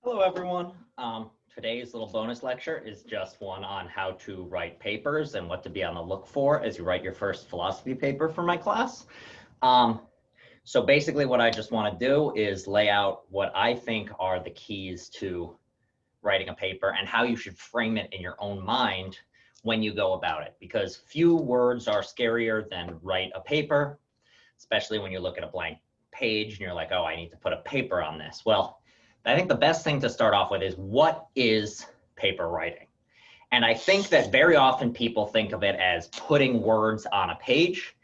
Hello, everyone. Today's little bonus lecture is just one on how to write papers and what to be on the look for as you write your first philosophy paper for my class. So basically what I just want to do is lay out what I think are the keys to writing a paper and how you should frame it in your own mind when you go about it, because few words are scarier than write a paper, especially when you look at a blank page and you're like, oh, I need to put a paper on this. Well, I think the best thing to start off with is, what is paper writing? And I think that very often people think of it as putting words on a page.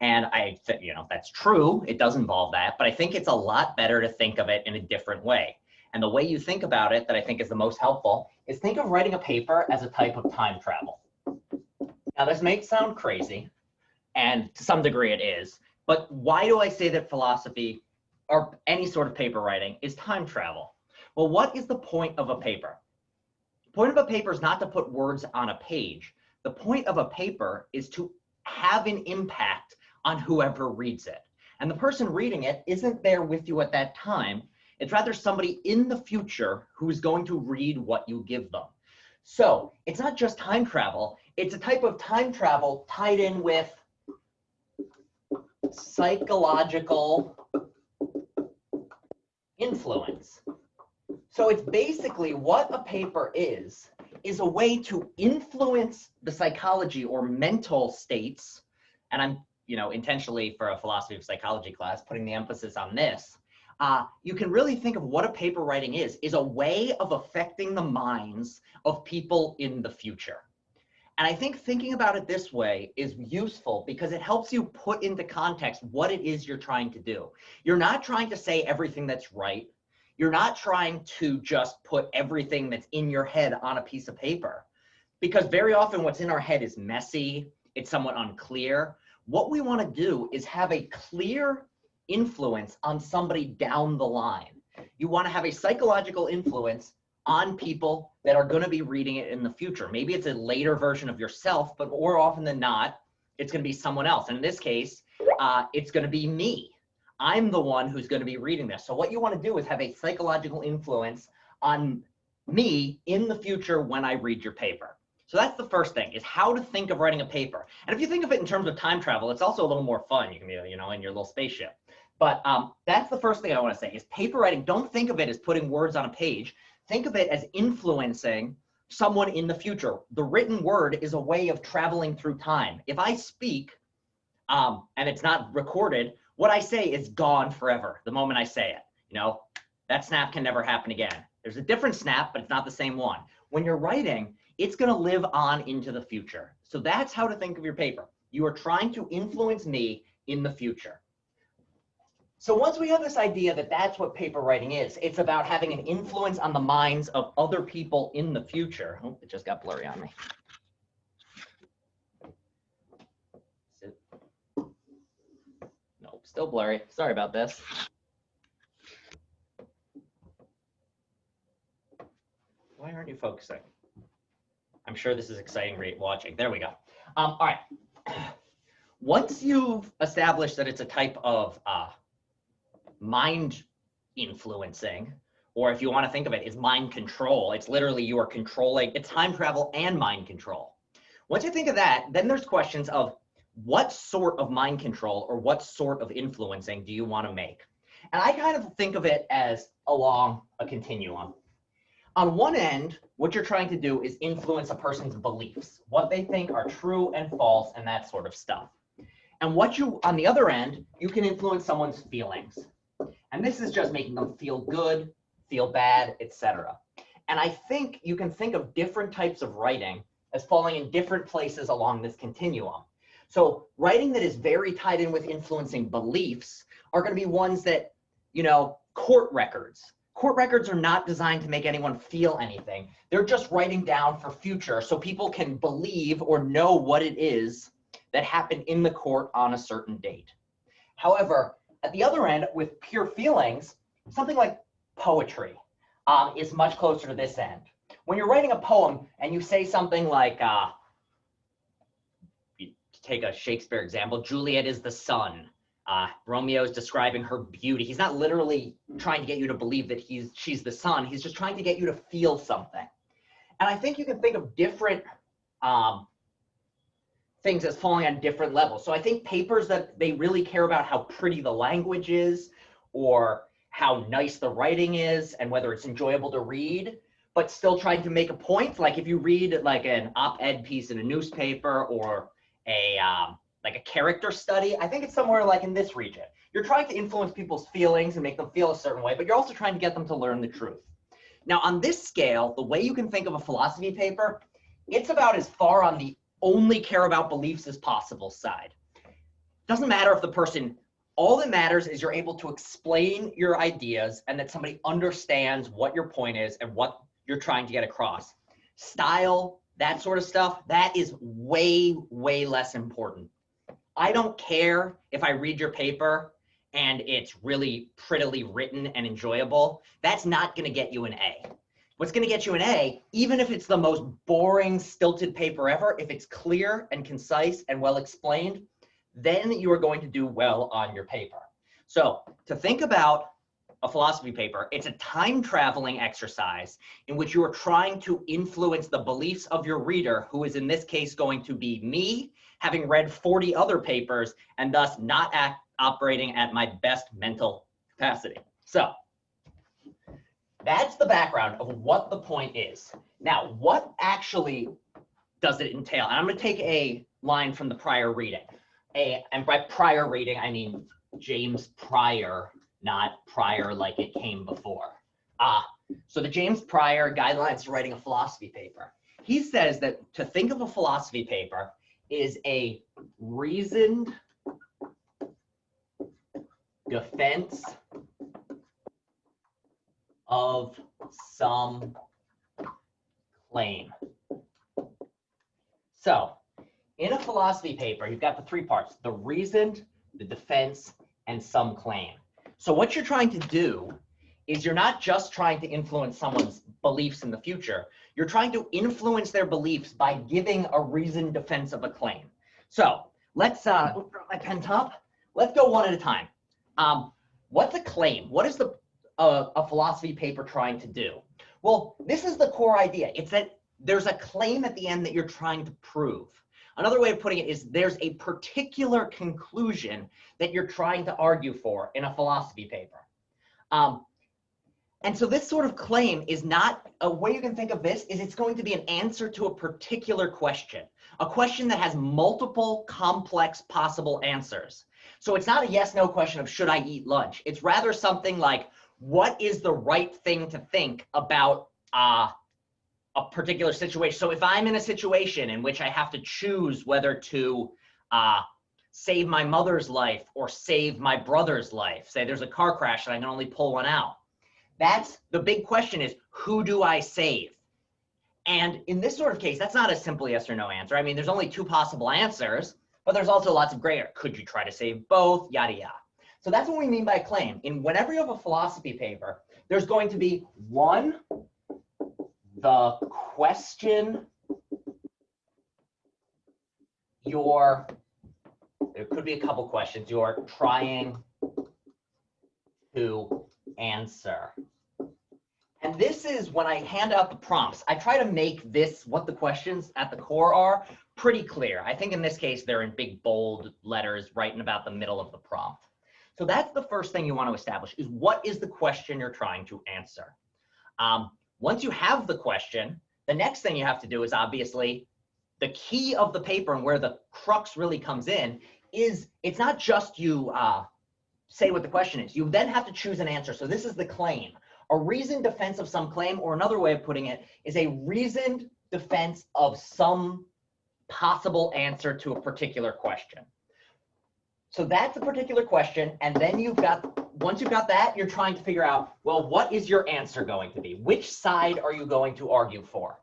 And I think, that's true. It does involve that, but I think it's a lot better to think of it in a different way. And the way you think about it that I think is the most helpful is think of writing a paper as a type of time travel. Now, this may sound crazy, and to some degree it is, but why do I say that philosophy or any sort of paper writing is time travel? Well, what is the point of a paper? The point of a paper is not to put words on a page. The point of a paper is to have an impact on whoever reads it. And the person reading it isn't there with you at that time. It's rather somebody in the future who is going to read what you give them. So it's not just time travel. It's a type of time travel tied in with psychological influence. So it's basically what a paper is a way to influence the psychology or mental states. And I'm, intentionally for a philosophy of psychology class, putting the emphasis on this. You can really think of what a paper writing is a way of affecting the minds of people in the future. And I think thinking about it this way is useful because it helps you put into context what it is you're trying to do. You're not trying to say everything that's right. You're not trying to just put everything that's in your head on a piece of paper, because very often what's in our head is messy. It's somewhat unclear. What we want to do is have a clear influence on somebody down the line. You want to have a psychological influence on people that are going to be reading it in the future. Maybe it's a later version of yourself, but more often than not, it's going to be someone else. And in this case, it's going to be me. I'm the one who's going to be reading this. So what you want to do is have a psychological influence on me in the future when I read your paper. So that's the first thing, is how to think of writing a paper. And if you think of it in terms of time travel, it's also a little more fun. You can be, in your little spaceship. But that's the first thing I want to say is paper writing. Don't think of it as putting words on a page. Think of it as influencing someone in the future. The written word is a way of traveling through time. If I speak and it's not recorded, what I say is gone forever the moment I say it. That snap can never happen again. There's a different snap, but it's not the same one. When you're writing, it's going to live on into the future. So that's how to think of your paper. You are trying to influence me in the future. So once we have this idea that that's what paper writing is, it's about having an influence on the minds of other people in the future. Oh, it just got blurry on me. Nope, still blurry. Sorry about this. Why aren't you focusing? I'm sure this is exciting watching. There we go. All right. Once you've established that it's a type of mind influencing, or if you want to think of it, is mind control. It's literally you are controlling, it's time travel and mind control. Once you think of that, then there's questions of what sort of mind control or what sort of influencing do you want to make? And I kind of think of it as along a continuum. On one end, what you're trying to do is influence a person's beliefs, what they think are true and false and that sort of stuff. And on the other end, you can influence someone's feelings. And this is just making them feel good, feel bad, etc. And I think you can think of different types of writing as falling in different places along this continuum. So writing that is very tied in with influencing beliefs are going to be ones that, court records. Court records are not designed to make anyone feel anything. They're just writing down for future so people can believe or know what it is that happened in the court on a certain date. However, at the other end, with pure feelings, something like poetry is much closer to this end. When you're writing a poem and you say something like, you take a Shakespeare example, Juliet is the sun. Romeo's describing her beauty. He's not literally trying to get you to believe that she's the sun. He's just trying to get you to feel something. And I think you can think of different things as falling on different levels. So I think papers that they really care about how pretty the language is, or how nice the writing is, and whether it's enjoyable to read, but still trying to make a point. Like if you read like an op-ed piece in a newspaper, or a like a character study, I think it's somewhere like in this region. You're trying to influence people's feelings and make them feel a certain way, but you're also trying to get them to learn the truth. Now, on this scale, the way you can think of a philosophy paper, it's about as far on the only care about beliefs as possible side. Doesn't matter if the person, all that matters is you're able to explain your ideas and that somebody understands what your point is and what you're trying to get across. Style, that sort of stuff, that is way, way less important. I don't care if I read your paper and it's really prettily written and enjoyable. That's not going to get you an A. What's going to get you an A, even if it's the most boring, stilted paper ever, if it's clear and concise and well explained, then you are going to do well on your paper. So to think about a philosophy paper, it's a time traveling exercise in which you are trying to influence the beliefs of your reader, who is in this case going to be me, having read 40 other papers and thus not operating at my best mental capacity. So that's the background of what the point is. Now, what actually does it entail? And I'm going to take a line from the prior reading. And by prior reading, I mean James Prior, not prior like it came before. So the James Prior Guidelines to Writing a Philosophy Paper. He says that to think of a philosophy paper is a reasoned defense of some claim. So in a philosophy paper, you've got the three parts: the reasoned, the defense, and some claim. So what you're trying to do is you're not just trying to influence someone's beliefs in the future. You're trying to influence their beliefs by giving a reasoned defense of a claim. So let's my pen top. Let's go one at a time. What's a claim? What is a philosophy paper trying to do? Well, this is the core idea. It's that there's a claim at the end that you're trying to prove. Another way of putting it is there's a particular conclusion that you're trying to argue for in a philosophy paper. And so this sort of claim is not, a way you can think of this is it's going to be an answer to a particular question, a question that has multiple complex possible answers. So it's not a yes/no question of should I eat lunch? It's rather something like, what is the right thing to think about a particular situation? So if I'm in a situation in which I have to choose whether to save my mother's life or save my brother's life, say there's a car crash and I can only pull one out. That's the big question, is who do I save? And in this sort of case, that's not a simple yes or no answer. I mean, there's only two possible answers, but there's also lots of gray area. Could you try to save both? Yada, yada. So that's what we mean by claim. Whenever you have a philosophy paper, there's going to be one, the question there could be a couple questions you're trying to answer. And this is when I hand out the prompts, I try to make this, what the questions at the core are, pretty clear. I think in this case, they're in big, bold letters right in about the middle of the prompt. So that's the first thing you want to establish, is what is the question you're trying to answer? Once you have the question, the next thing you have to do is obviously the key of the paper, and where the crux really comes in is it's not just you say what the question is. You then have to choose an answer. So this is the claim. A reasoned defense of some claim, or another way of putting it, is a reasoned defense of some possible answer to a particular question. So that's a particular question, and then once you've got that, you're trying to figure out, well, what is your answer going to be? Which side are you going to argue for?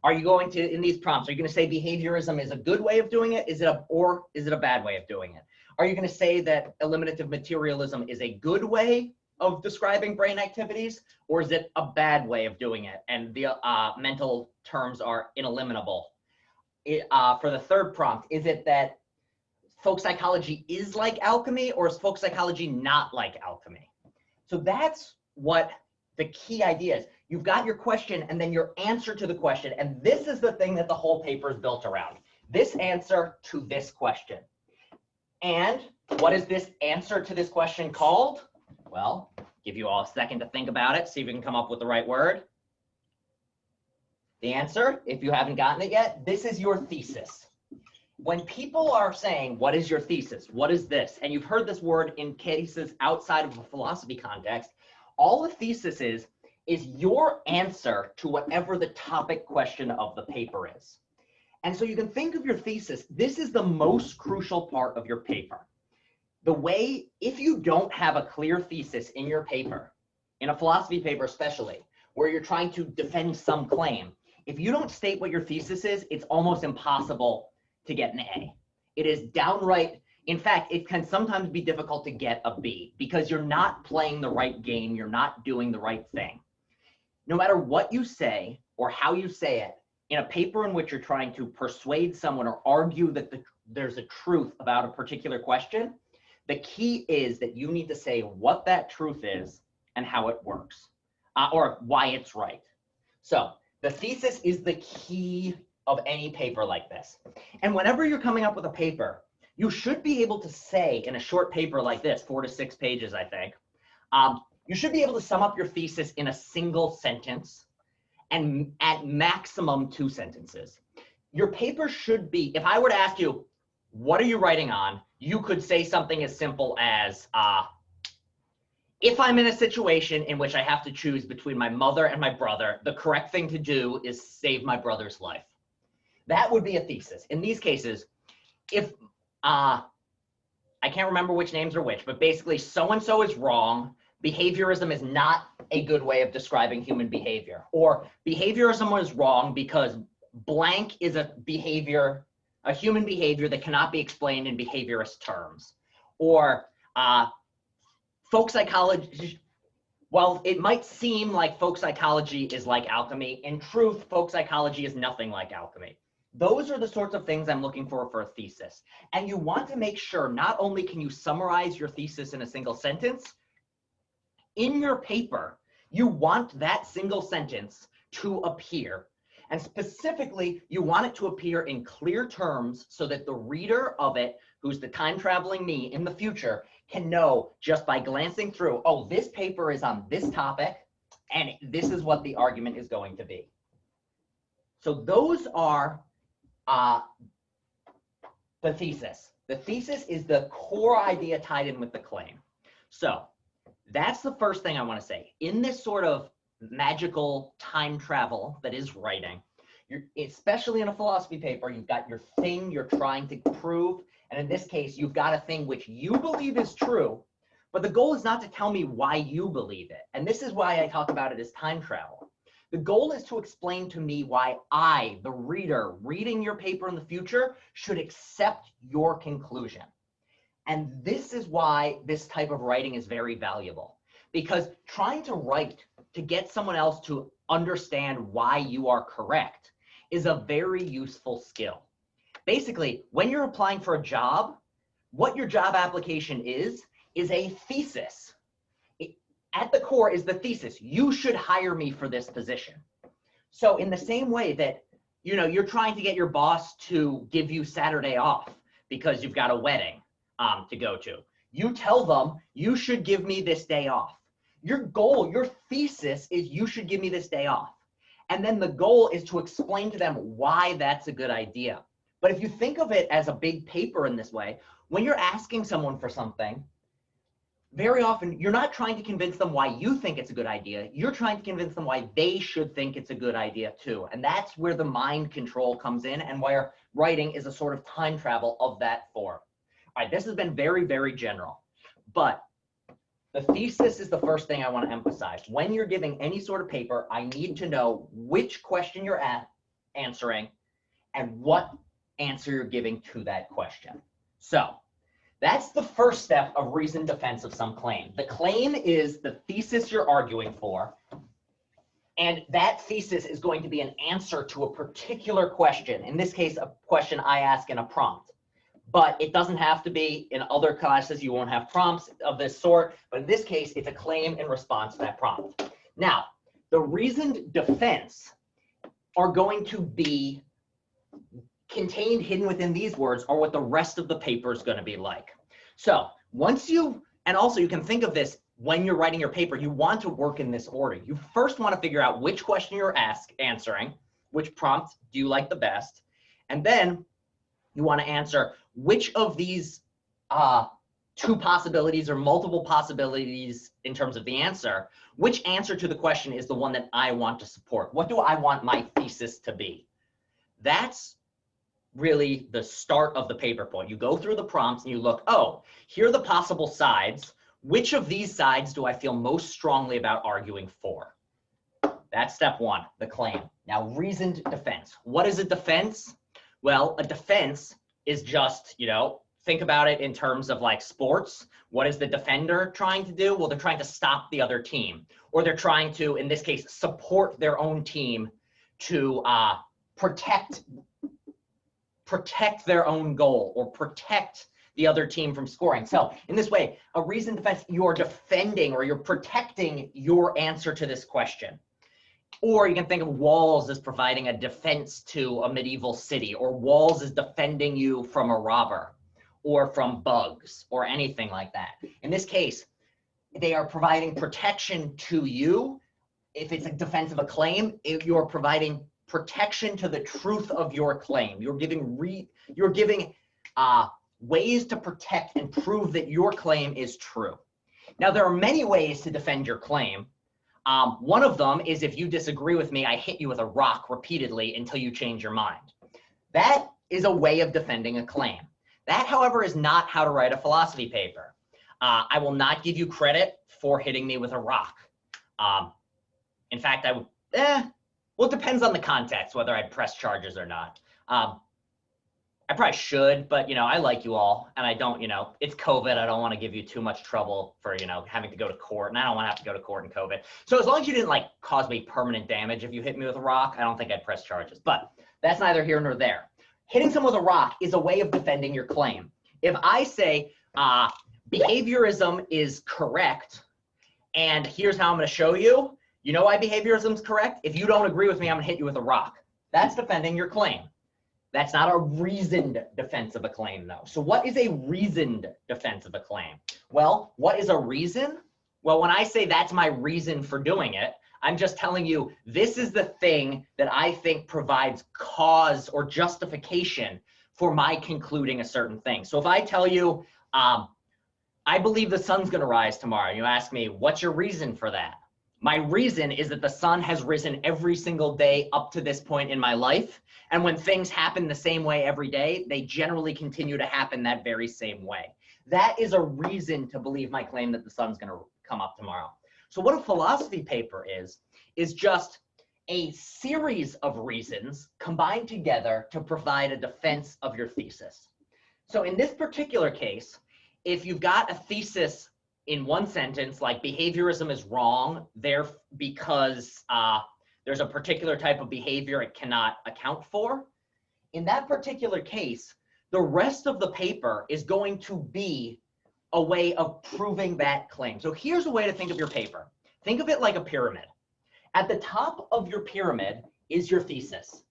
Are you going to, in these prompts, are you going to say behaviorism is a good way of doing it? Or is it a bad way of doing it? Are you going to say that eliminative materialism is a good way of describing brain activities, or is it a bad way of doing it, and the mental terms are ineliminable? For the third prompt, is it that folk psychology is like alchemy, or is folk psychology not like alchemy? So that's what the key idea is. You've got your question and then your answer to the question. And this is the thing that the whole paper is built around. This answer to this question. And what is this answer to this question called? Well, give you all a second to think about it, see if you can come up with the right word. The answer, if you haven't gotten it yet, this is your thesis. When people are saying, what is your thesis? What is this? And you've heard this word in cases outside of a philosophy context. All a thesis is your answer to whatever the topic question of the paper is. And so you can think of your thesis, this is the most crucial part of your paper. The way, if you don't have a clear thesis in your paper, in a philosophy paper especially, where you're trying to defend some claim, if you don't state what your thesis is, it's almost impossible to get an A. It is downright, in fact, it can sometimes be difficult to get a B because you're not playing the right game, you're not doing the right thing. No matter what you say or how you say it, in a paper in which you're trying to persuade someone or argue that there's a truth about a particular question, the key is that you need to say what that truth is and how it works, or why it's right. So the thesis is the key of any paper like this. And whenever you're coming up with a paper, you should be able to say in a short paper like this, 4 to 6 pages, I think, you should be able to sum up your thesis in a single sentence and at maximum 2 sentences. Your paper should be, if I were to ask you, what are you writing on? You could say something as simple as, if I'm in a situation in which I have to choose between my mother and my brother, the correct thing to do is save my brother's life. That would be a thesis. In these cases, if, I can't remember which names are which, but basically so-and-so is wrong, behaviorism is not a good way of describing human behavior, or behaviorism is wrong because blank is a behavior, a human behavior that cannot be explained in behaviorist terms, or folk psychology, while it might seem like folk psychology is like alchemy, in truth, folk psychology is nothing like alchemy. Those are the sorts of things I'm looking for a thesis. And you want to make sure not only can you summarize your thesis in a single sentence, in your paper, you want that single sentence to appear. And specifically, you want it to appear in clear terms so that the reader of it, who's the time traveling me in the future, can know just by glancing through, oh, this paper is on this topic, and this is what the argument is going to be. So those are the thesis. The thesis is the core idea tied in with the claim. So that's the first thing I want to say. In this sort of magical time travel that is writing, especially in a philosophy paper, you've got your thing you're trying to prove. And in this case, you've got a thing which you believe is true, but the goal is not to tell me why you believe it. And this is why I talk about it as time travel. The goal is to explain to me why I, the reader, reading your paper in the future, should accept your conclusion. And this is why this type of writing is very valuable, because trying to write to get someone else to understand why you are correct is a very useful skill. Basically, when you're applying for a job, what your job application is a thesis. At the core is the thesis. You should hire me for this position. So in the same way that, you know, you're trying to get your boss to give you Saturday off because you've got a wedding to go to, you tell them you should give me this day off. Your goal, your thesis is you should give me this day off. And then the goal is to explain to them why that's a good idea. But if you think of it as a big paper in this way, when you're asking someone for something, very often you're not trying to convince them why you think it's a good idea. You're trying to convince them why they should think it's a good idea too. And that's where the mind control comes in and where writing is a sort of time travel of that form. All right, this has been very, very general, but the thesis is the first thing I want to emphasize. When you're giving any sort of paper, I need to know which question you're answering and what answer you're giving to that question. So that's the first step of reasoned defense of some claim. The claim is the thesis you're arguing for, and that thesis is going to be an answer to a particular question. In this case, a question I ask in a prompt. but it doesn't have to be. In other classes, you won't have prompts of this sort, but in this case, it's a claim in response to that prompt. Now, the reasoned defense are going to be contained, hidden within these words, are what the rest of the paper is going to be like. So once you, and also you can think of this when you're writing your paper, you want to work in this order. You first want to figure out which question you're answering, which prompt do you like the best, and then you want to answer which of these two possibilities or multiple possibilities in terms of the answer, which answer to the question is the one that I want to support? What do I want my thesis to be? That's really the start of the paper point. You go through the prompts and you look, oh, here are the possible sides. Which of these sides do I feel most strongly about arguing for? That's step one, the claim. Now, reasoned defense. What is a defense? Well, a defense is just, think about it in terms of like sports. What is the defender trying to do? Well, they're trying to stop the other team, or they're trying to, in this case, support their own team to protect their own goal or protect the other team from scoring. So in this way, a reasoned defense, you're defending or you're protecting your answer to this question. Or you can think of walls as providing a defense to a medieval city, or walls as defending you from a robber or from bugs or anything like that. In this case, they are providing protection to you. If it's a defense of a claim, if you're providing protection to the truth of your claim. You're giving ways to protect and prove that your claim is true. Now, there are many ways to defend your claim. One of them is if you disagree with me, I hit you with a rock repeatedly until you change your mind. That is a way of defending a claim. That, however, is not how to write a philosophy paper. I will not give you credit for hitting me with a rock. In fact, I would, well, it depends on the context, whether I'd press charges or not. I probably should, but, I like you all, and I don't, it's COVID. I don't want to give you too much trouble for, having to go to court, and I don't want to have to go to court in COVID. So as long as you didn't, cause me permanent damage if you hit me with a rock, I don't think I'd press charges. But that's neither here nor there. Hitting someone with a rock is a way of defending your claim. If I say behaviorism is correct, and here's how I'm going to show you, you know why behaviorism is correct? If you don't agree with me, I'm going to hit you with a rock. That's defending your claim. That's not a reasoned defense of a claim, though. So what is a reasoned defense of a claim? Well, what is a reason? Well, when I say that's my reason for doing it, I'm just telling you this is the thing that I think provides cause or justification for my concluding a certain thing. So if I tell you, I believe the sun's going to rise tomorrow, you ask me, what's your reason for that? My reason is that the sun has risen every single day up to this point in my life. And when things happen the same way every day, they generally continue to happen that very same way. That is a reason to believe my claim that the sun's going to come up tomorrow. So what a philosophy paper is just a series of reasons combined together to provide a defense of your thesis. So in this particular case, if you've got a thesis in one sentence, like behaviorism is wrong there because there's a particular type of behavior it cannot account for. In that particular case, the rest of the paper is going to be a way of proving that claim. So here's a way to think of your paper. Think of it like a pyramid. At the top of your pyramid is your thesis.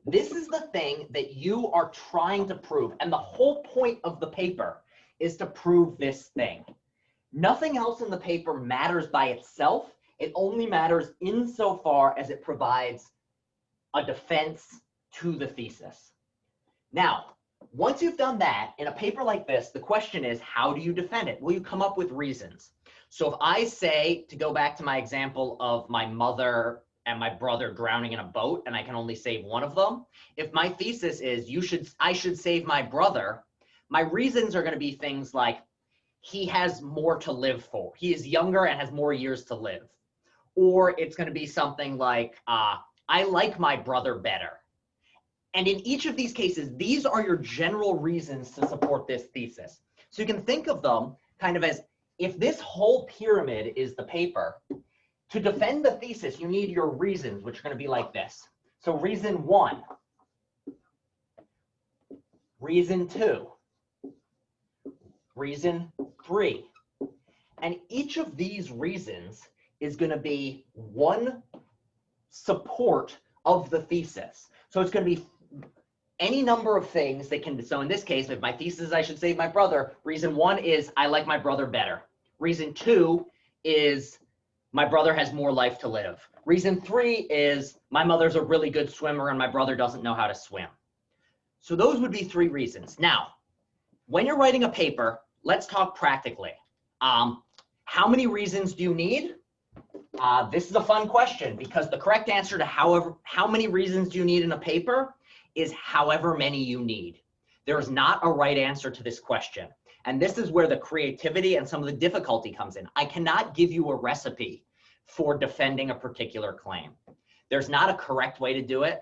This is the thing that you are trying to prove, and the whole point of the paper is to prove this thing. Nothing else in the paper matters by itself. It only matters insofar as it provides a defense to the thesis. Now, once you've done that, in a paper like this, the question is, how do you defend it? Well, you come up with reasons. So if I say, to go back to my example of my mother and my brother drowning in a boat, and I can only save one of them, if my thesis is I should save my brother, my reasons are going to be things like, he has more to live for. He is younger and has more years to live. Or it's going to be something like, I like my brother better. And in each of these cases, these are your general reasons to support this thesis. So you can think of them kind of as, if this whole pyramid is the paper, to defend the thesis, you need your reasons, which are going to be like this. So reason one, reason 2, reason 3. And each of these reasons is going to be one support of the thesis. So it's going to be any number of things that can, so in this case, if my thesis is I should save my brother, reason 1 is I like my brother better. Reason 2 is my brother has more life to live. Reason 3 is my mother's a really good swimmer and my brother doesn't know how to swim. So those would be 3 reasons. Now, when you're writing a paper, let's talk practically. How many reasons do you need? This is a fun question because the correct answer to how many reasons do you need in a paper is however many you need. There is not a right answer to this question. And this is where the creativity and some of the difficulty comes in. I cannot give you a recipe for defending a particular claim. There's not a correct way to do it.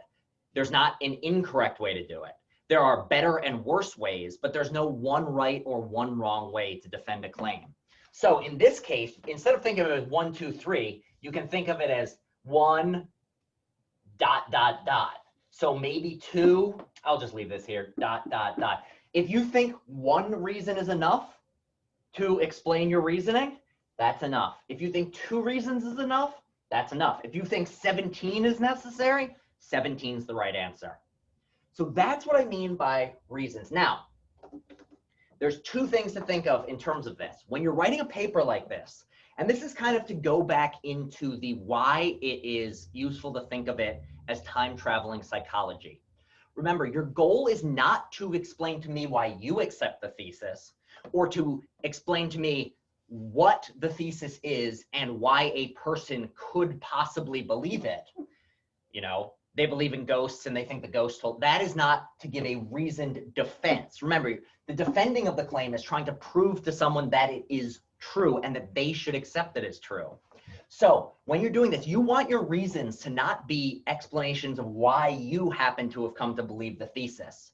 There's not an incorrect way to do it. There are better and worse ways, but there's no one right or one wrong way to defend a claim. So in this case, instead of thinking of it as 1, 2, 3, you can think of it as 1, ... So maybe 2, I'll just leave this here, ... If you think 1 reason is enough to explain your reasoning, that's enough. If you think 2 reasons is enough, that's enough. If you think 17 is necessary, 17 is the right answer. So that's what I mean by reasons. Now, there's 2 things to think of in terms of this. When you're writing a paper like this, and this is kind of to go back into the why it is useful to think of it as time-traveling psychology. Remember, your goal is not to explain to me why you accept the thesis or to explain to me what the thesis is and why a person could possibly believe it. You know, they believe in ghosts and they think the ghost told. That is not to give a reasoned defense. Remember, the defending of the claim is trying to prove to someone that it is true and that they should accept it as true. So when you're doing this, you want your reasons to not be explanations of why you happen to have come to believe the thesis.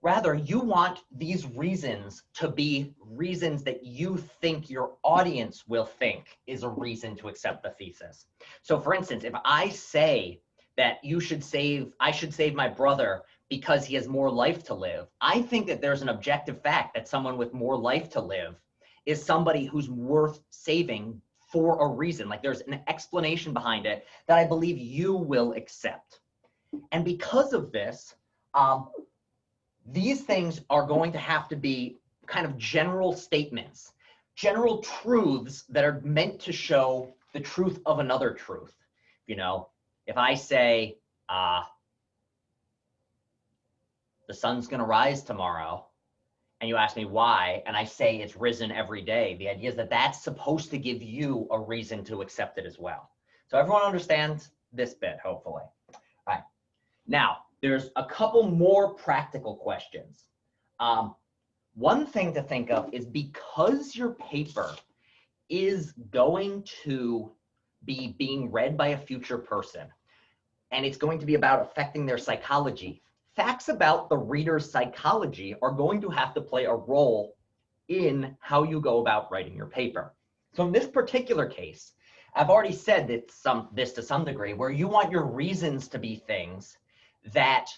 Rather, you want these reasons to be reasons that you think your audience will think is a reason to accept the thesis. So for instance, if I say that I should save my brother because he has more life to live, I think that there's an objective fact that someone with more life to live is somebody who's worth saving for a reason. Like there's an explanation behind it that I believe you will accept. And because of this, these things are going to have to be kind of general statements, general truths that are meant to show the truth of another truth. You know, if I say, the sun's gonna rise tomorrow, and you ask me why, and I say it's risen every day, the idea is that that's supposed to give you a reason to accept it as well. So everyone understands this bit, hopefully. All right. Now, there's a couple more practical questions. One thing to think of is because your paper is going to be being read by a future person, and it's going to be about affecting their psychology, facts about the reader's psychology are going to have to play a role in how you go about writing your paper. So in this particular case, I've already said that this to some degree, where you want your reasons to be things that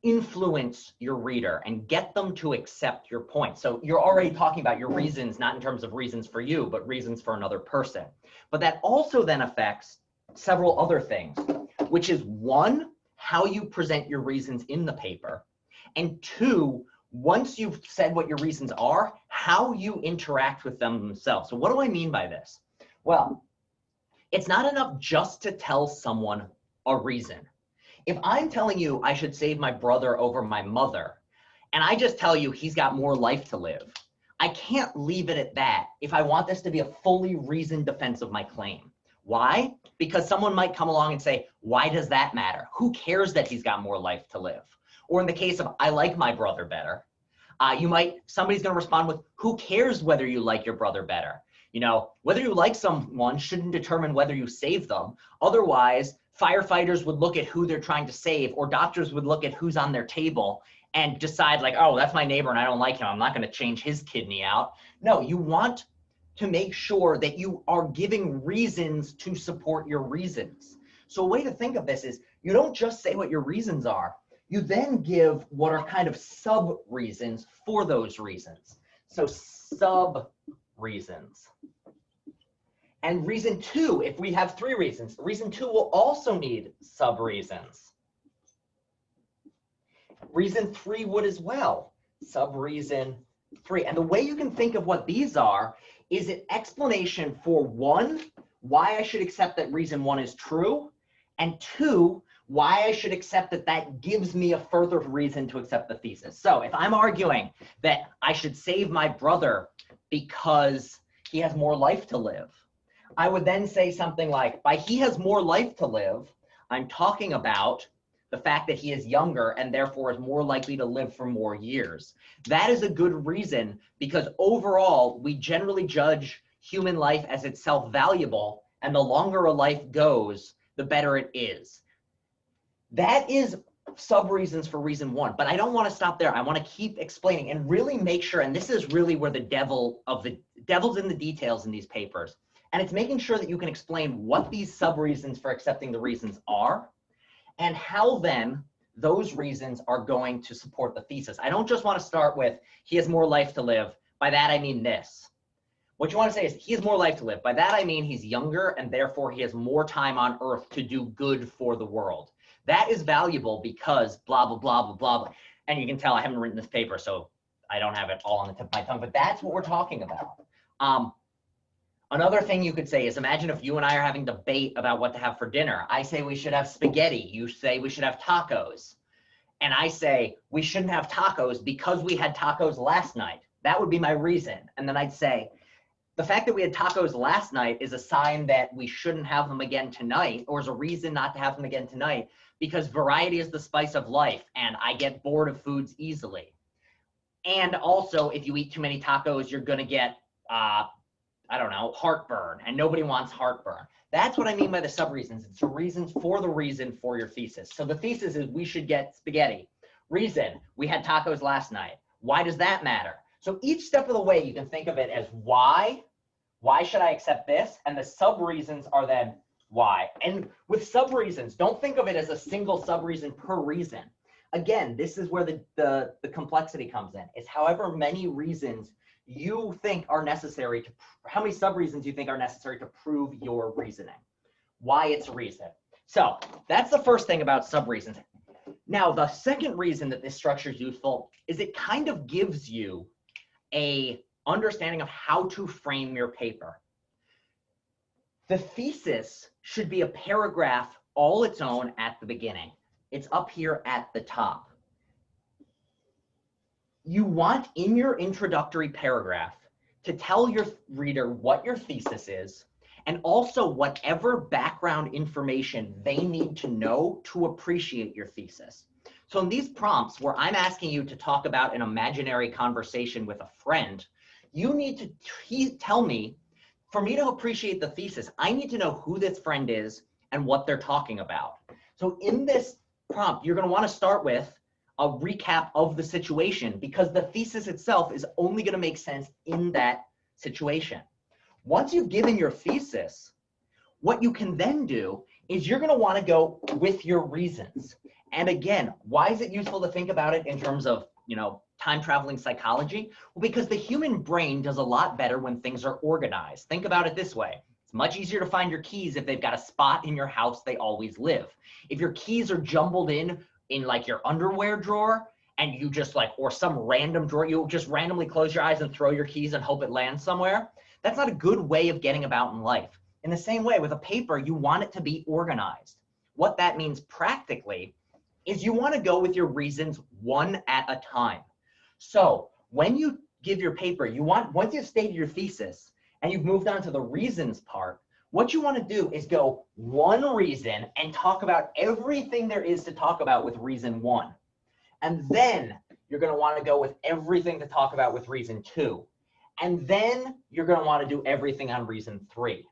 influence your reader and get them to accept your point. So you're already talking about your reasons, not in terms of reasons for you, but reasons for another person. But that also then affects several other things, which is 1, how you present your reasons in the paper, and 2, once you've said what your reasons are, how you interact with them themselves. So what do I mean by this? Well, it's not enough just to tell someone a reason. If I'm telling you I should save my brother over my mother, and I just tell you he's got more life to live, I can't leave it at that if I want this to be a fully reasoned defense of my claim. Why? Because someone might come along and say, why does that matter? Who cares that he's got more life to live? Or in the case of, I like my brother better, somebody's gonna respond with, who cares whether you like your brother better? You know, whether you like someone shouldn't determine whether you save them. Otherwise, firefighters would look at who they're trying to save, or doctors would look at who's on their table and decide like, oh, that's my neighbor and I don't like him, I'm not gonna change his kidney out. No, you want to make sure that you are giving reasons to support your reasons. So a way to think of this is you don't just say what your reasons are, You then give what are kind of sub-reasons for those reasons. So sub-reasons. And reason 2, if we have 3 reasons, reason 2 will also need sub-reasons. Reason 3 would as well, sub-reason 3. And the way you can think of what these are is an explanation for 1, why I should accept that reason 1 is true, and 2, why I should accept that that gives me a further reason to accept the thesis. So if I'm arguing that I should save my brother because he has more life to live, I would then say something like, by he has more life to live, I'm talking about the fact that he is younger and therefore is more likely to live for more years. That is a good reason because overall, we generally judge human life as itself valuable, and the longer a life goes, the better it is. That is sub-reasons for reason 1, but I don't want to stop there. I want to keep explaining and really make sure, and this is really where the devil's in the details in these papers, and it's making sure that you can explain what these sub-reasons for accepting the reasons are, and how then those reasons are going to support the thesis. I don't just want to start with, he has more life to live. By that, I mean this. What you want to say is, he has more life to live. By that, I mean he's younger, and therefore he has more time on Earth to do good for the world. That is valuable because blah, blah, blah, blah, blah, blah. And you can tell I haven't written this paper, so I don't have it all on the tip of my tongue, but that's what we're talking about. Another thing you could say is, imagine if you and I are having a debate about what to have for dinner. I say we should have spaghetti. You say we should have tacos. And I say we shouldn't have tacos because we had tacos last night. That would be my reason. And then I'd say, the fact that we had tacos last night is a sign that we shouldn't have them again tonight, or is a reason not to have them again tonight, because variety is the spice of life, and I get bored of foods easily. And also, if you eat too many tacos, you're going to get, I don't know, heartburn, and nobody wants heartburn. That's what I mean by the sub-reasons. It's the reasons for the reason for your thesis. So the thesis is we should get spaghetti. Reason, we had tacos last night. Why does that matter? So each step of the way, you can think of it as why should I accept this? And the sub-reasons are then why. And with sub-reasons, don't think of it as a single sub-reason per reason. Again, this is where the complexity comes in. It's however many reasons you think are necessary to, how many sub-reasons you think are necessary to prove your reasoning, why it's a reason. So that's the first thing about sub-reasons. Now, the second reason that this structure is useful is it kind of gives you a understanding of how to frame your paper. The thesis should be a paragraph all its own at the beginning. It's up here at the top. You want in your introductory paragraph to tell your reader what your thesis is, and also whatever background information they need to know to appreciate your thesis. So in these prompts where I'm asking you to talk about an imaginary conversation with a friend, you need to tell me, for me to appreciate the thesis, I need to know who this friend is and what they're talking about. So in this prompt, you're going to want to start with a recap of the situation, because the thesis itself is only going to make sense in that situation. Once you've given your thesis, what you can then do is you're going to want to go with your reasons. And again, why is it useful to think about it in terms of, time traveling psychology? Well, because the human brain does a lot better when things are organized. Think about it this way. It's much easier to find your keys if they've got a spot in your house they always live. If your keys are jumbled in like your underwear drawer, and you just or some random drawer, you just randomly close your eyes and throw your keys and hope it lands somewhere, that's not a good way of getting about in life. In the same way, with a paper, you want it to be organized. What that means practically is you want to go with your reasons one at a time. So when you give your paper, once you've stated your thesis and you've moved on to the reasons part, what you want to do is go one reason and talk about everything there is to talk about with reason 1. And then you're going to want to go with everything to talk about with reason 2. And then you're going to want to do everything on reason 3.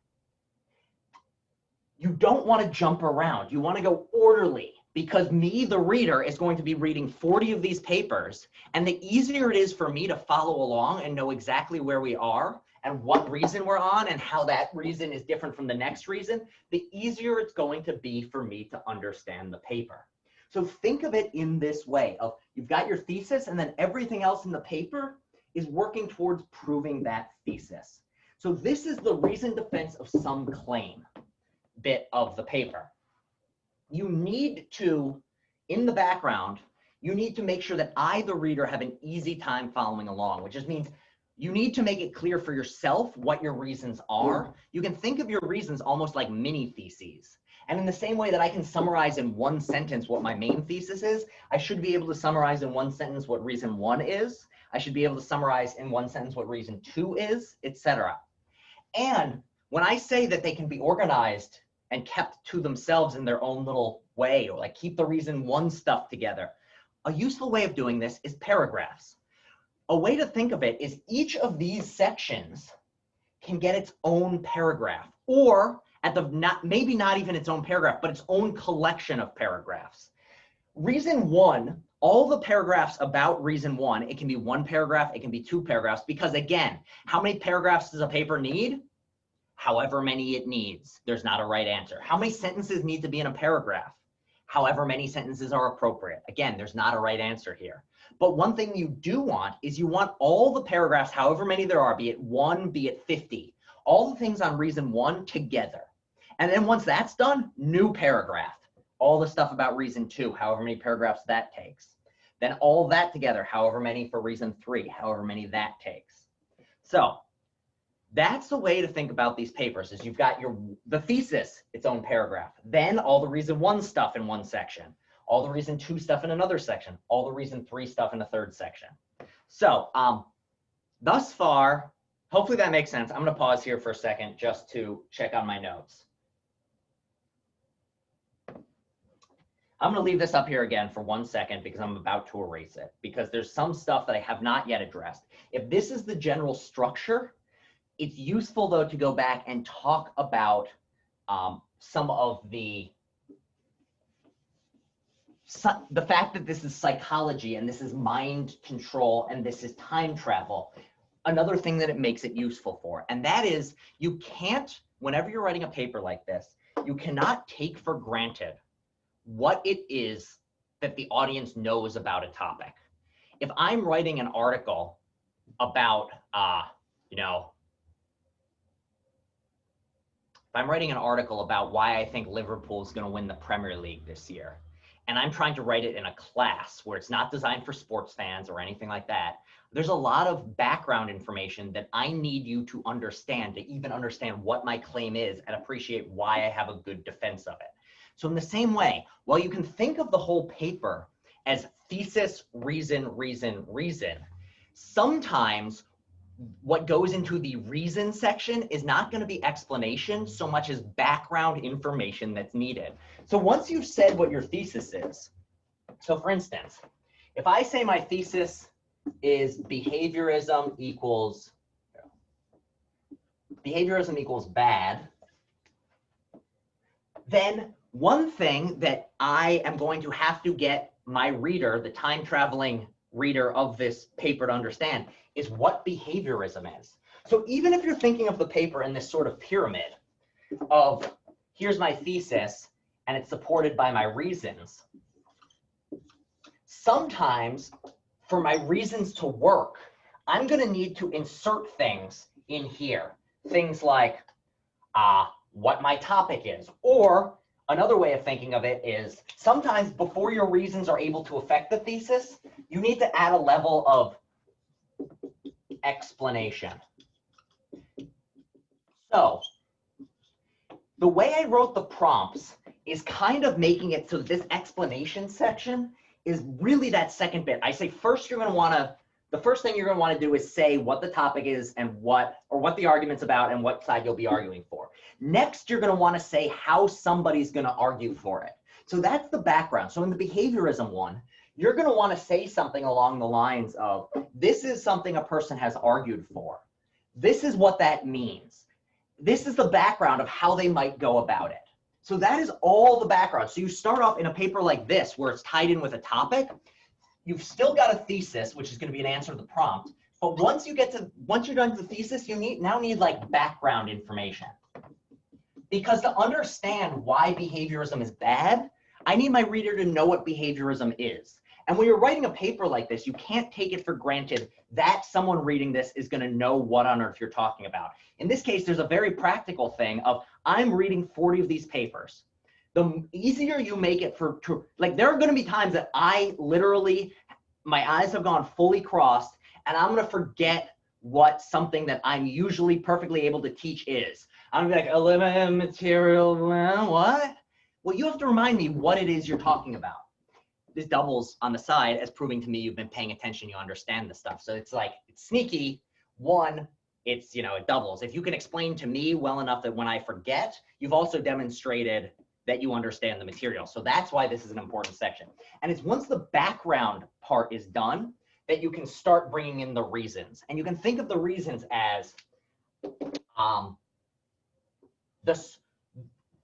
You don't want to jump around. You want to go orderly, because me, the reader, is going to be reading 40 of these papers. And the easier it is for me to follow along and know exactly where we are and what reason we're on and how that reason is different from the next reason, the easier it's going to be for me to understand the paper. So think of it in this way of you've got your thesis and then everything else in the paper is working towards proving that thesis. So this is the reason defense of some claim bit of the paper. You need to, in the background, you need to make sure that I, the reader, have an easy time following along, which just means you need to make it clear for yourself what your reasons are. You can think of your reasons almost like mini theses. And in the same way that I can summarize in one sentence what my main thesis is, I should be able to summarize in one sentence what reason 1 is. I should be able to summarize in one sentence what reason 2 is, etc. And when I say that they can be organized and kept to themselves in their own little way, or like keep the reason 1 stuff together, a useful way of doing this is paragraphs. A way to think of it is each of these sections can get its own paragraph, or at the maybe not even its own paragraph, but its own collection of paragraphs. Reason 1, all the paragraphs about reason 1, it can be 1 paragraph, it can be 2 paragraphs, because again, how many paragraphs does a paper need? However many it needs. There's not a right answer. How many sentences need to be in a paragraph? However many sentences are appropriate. Again, there's not a right answer here. But one thing you do want is you want all the paragraphs, however many there are, be it 1, be it 50, all the things on reason 1 together. And then once that's done, new paragraph. All the stuff about reason 2, however many paragraphs that takes. Then all that together, however many for reason 3, however many that takes. So that's the way to think about these papers, is you've got the thesis, its own paragraph. Then all the reason 1 stuff in one section. All the reason 2 stuff in another section. All the reason 3 stuff in a third section. So thus far, hopefully that makes sense. I'm going to pause here for a second just to check on my notes. I'm going to leave this up here again for 1 second because I'm about to erase it, because there's some stuff that I have not yet addressed. If this is the general structure, it's useful, though, to go back and talk about some of the fact that this is psychology and this is mind control and this is time travel. Another thing that it makes it useful for, and that is you can't, whenever you're writing a paper like this, you cannot take for granted what it is that the audience knows about a topic. If I'm writing an article about, if I'm writing an article about why I think Liverpool is going to win the Premier League this year, and I'm trying to write it in a class where it's not designed for sports fans or anything like that, there's a lot of background information that I need you to understand to even understand what my claim is and appreciate why I have a good defense of it. So in the same way, while you can think of the whole paper as thesis, reason, reason, reason, sometimes what goes into the reason section is not going to be explanation so much as background information that's needed. So once you've said what your thesis is, so for instance, if I say my thesis is behaviorism equals bad, then one thing that I am going to have to get my reader, the time traveling reader of this paper, to understand is what behaviorism is. So even if you're thinking of the paper in this sort of pyramid of here's my thesis and it's supported by my reasons, sometimes for my reasons to work, I'm going to need to insert things in here. Things like what my topic is. Or another way of thinking of it is sometimes before your reasons are able to affect the thesis, you need to add a level of explanation. So the way I wrote the prompts is kind of making it so that this explanation section is really that second bit. I say first you're going to want to, the first thing you're going to want to do is say what the topic is and what the argument's about and what side you'll be arguing for. Next, you're going to want to say how somebody's going to argue for it. So that's the background. So in the behaviorism one, you're going to want to say something along the lines of, this is something a person has argued for. This is what that means. This is the background of how they might go about it. So that is all the background. So you start off in a paper like this, where it's tied in with a topic. You've still got a thesis, which is going to be an answer to the prompt. But once you're done with the thesis, you now need like background information. Because to understand why behaviorism is bad, I need my reader to know what behaviorism is. And when you're writing a paper like this, you can't take it for granted that someone reading this is going to know what on earth you're talking about. In this case, there's a very practical thing of I'm reading 40 of these papers. The easier you make it like there are going to be times that I literally, my eyes have gone fully crossed and I'm going to forget what something that I'm usually perfectly able to teach is. I'm going to be like, eliminate material, what? Well, you have to remind me what it is you're talking about. This doubles on the side as proving to me you've been paying attention, you understand the stuff. So it's like, it's sneaky. One, it's, you know, it doubles. If you can explain to me well enough that when I forget, you've also demonstrated that you understand the material. So that's why this is an important section. And it's once the background part is done that you can start bringing in the reasons. And you can think of the reasons as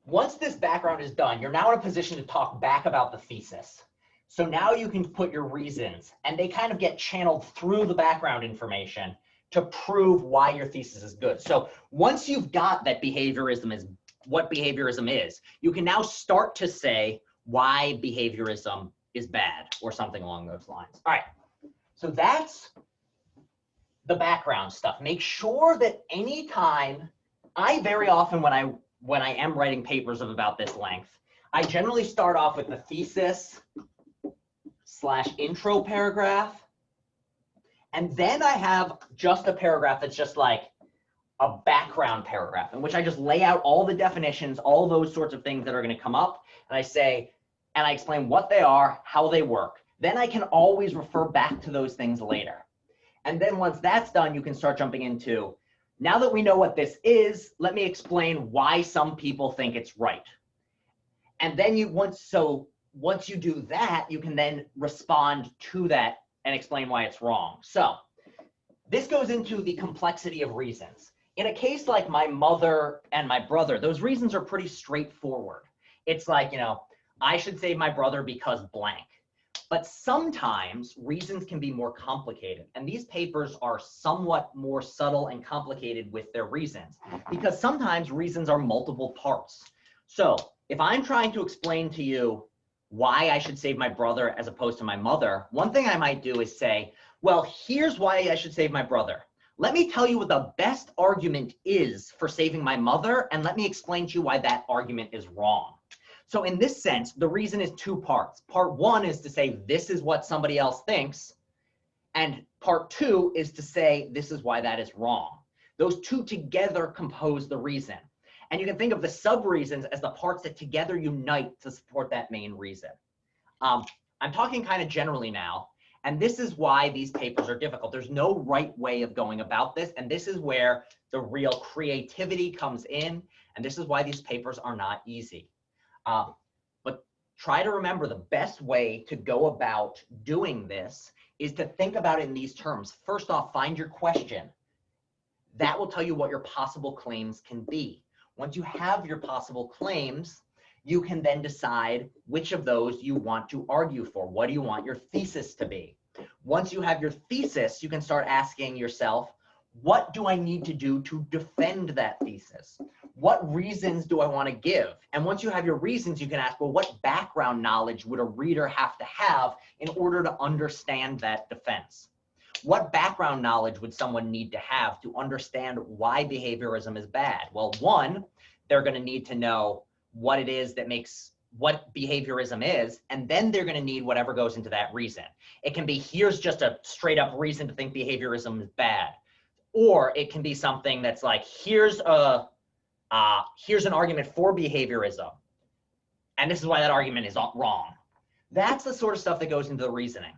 once this background is done, you're now in a position to talk back about the thesis. So now you can put your reasons, and they kind of get channeled through the background information to prove why your thesis is good. So once you've got that behaviorism is what behaviorism is, you can now start to say why behaviorism is bad or something along those lines. All right, so that's the background stuff. Make sure that anytime, I very often when I am writing papers of about this length, I generally start off with the thesis / intro paragraph. And then I have just a paragraph that's just like a background paragraph in which I just lay out all the definitions, all those sorts of things that are going to come up. And I say, and I explain what they are, how they work. Then I can always refer back to those things later. And then once that's done, you can start jumping into, now that we know what this is, let me explain why some people think it's right. And then once you do that, you can then respond to that and explain why it's wrong. So this goes into the complexity of reasons. In a case like my mother and my brother, those reasons are pretty straightforward. It's like, you know, I should save my brother because blank. But sometimes reasons can be more complicated. And these papers are somewhat more subtle and complicated with their reasons, because sometimes reasons are multiple parts. So if I'm trying to explain to you why I should save my brother as opposed to my mother, one thing I might do is say, well, here's why I should save my brother. Let me tell you what the best argument is for saving my mother, and let me explain to you why that argument is wrong. So in this sense, the reason is two parts. Part one is to say, this is what somebody else thinks. And part two is to say, this is why that is wrong. Those two together compose the reason. And you can think of the sub-reasons as the parts that together unite to support that main reason. I'm talking kind of generally now, and this is why these papers are difficult. There's no right way of going about this, and this is where the real creativity comes in, and this is why these papers are not easy. But try to remember the best way to go about doing this is to think about it in these terms. First off, find your question. That will tell you what your possible claims can be. Once you have your possible claims, you can then decide which of those you want to argue for. What do you want your thesis to be? Once you have your thesis, you can start asking yourself, what do I need to do to defend that thesis? What reasons do I want to give? And once you have your reasons, you can ask, well, what background knowledge would a reader have to have in order to understand that defense? What background knowledge would someone need to have to understand why behaviorism is bad? Well, one, they're going to need to know what it is that makes what behaviorism is, and then they're going to need whatever goes into that reason. It can be, here's just a straight up reason to think behaviorism is bad. Or it can be something that's like, here's an argument for behaviorism, and this is why that argument is wrong. That's the sort of stuff that goes into the reasoning.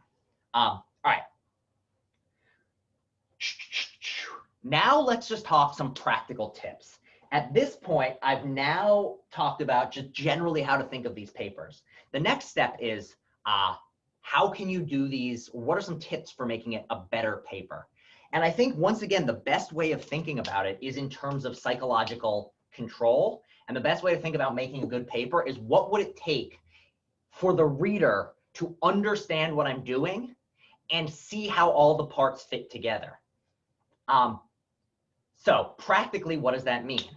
All right. Now let's just talk some practical tips. At this point, I've now talked about just generally how to think of these papers. The next step is how can you do these? What are some tips for making it a better paper? And I think, once again, the best way of thinking about it is in terms of psychological control. And the best way to think about making a good paper is, what would it take for the reader to understand what I'm doing and see how all the parts fit together? So practically, what does that mean?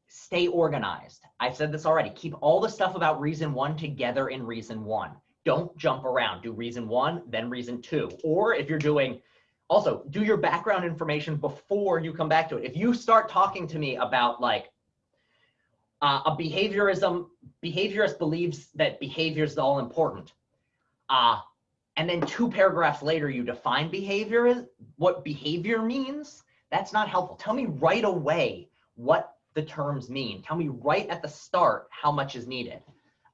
stay organized. I've said this already. Keep all the stuff about reason 1 together in reason 1. Don't jump around. Do reason 1, then reason 2. Or if you're doing, also do your background information before you come back to it. If you start talking to me about like a behaviorist believes that behavior is all important, and then 2 paragraphs later you define behavior, what behavior means, that's not helpful. Tell me right away what the terms mean. Tell me right at the start how much is needed,